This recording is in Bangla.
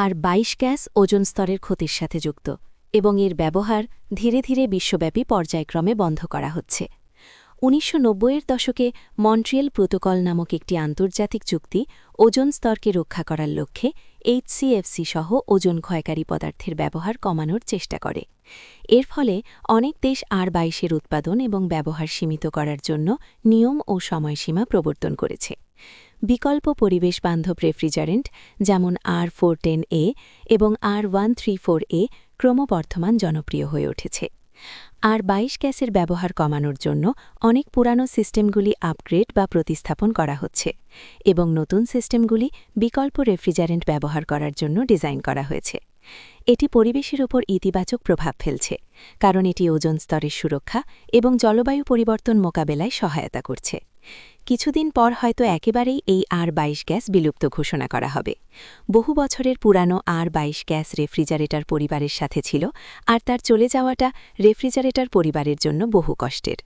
আর ২২ গ্যাস ওজোন স্তরের ক্ষতির সাথে যুক্ত এবং এর ব্যবহার ধীরে ধীরে বিশ্বব্যাপী পর্যায়ক্রমে বন্ধ করা হচ্ছে। ১৯৯০-এর দশকে মন্ট্রিয়েল প্রোটোকল নামক একটি আন্তর্জাতিক চুক্তি ওজোন স্তরকে রক্ষা করার লক্ষ্যে এইচসিএফসি সহ ওজোন ক্ষয়কারী পদার্থের ব্যবহার কমানোর চেষ্টা করে। এর ফলে অনেক দেশ আর-২২-এর উৎপাদন এবং ব্যবহার সীমিত করার জন্য নিয়ম ও সময়সীমা প্রবর্তন করেছে। বিকল্প পরিবেশ বান্ধব রেফ্রিজারেন্ট যেমন R410A এবং R134A ক্রমবর্ধমান জনপ্রিয় হয়ে উঠেছে। আর-২২ গ্যাসের ব্যবহার কমানোর জন্য অনেক পুরানো সিস্টেমগুলি আপগ্রেড বা প্রতিস্থাপন করা হচ্ছে এবং নতুন সিস্টেমগুলি বিকল্প রেফ্রিজারেন্ট ব্যবহার করার জন্য ডিজাইন করা হয়েছে। এটি পরিবেশের উপর ইতিবাচক প্রভাব ফেলছে, কারণ এটি ওজোন স্তরের সুরক্ষা এবং জলবায়ু পরিবর্তন মোকাবেলায় সহায়তা করছে। কিছুদিন পর হয়তো একেবারেই এই আর-২২ গ্যাস বিলুপ্ত ঘোষণা করা হবে। বহু বছরের পুরানো আর-২২ গ্যাস রেফ্রিজারেটর পরিবারের সাথে ছিল, আর তার চলে যাওয়াটা রেফ্রিজারেটর পরিবারের জন্য বহু কষ্টের।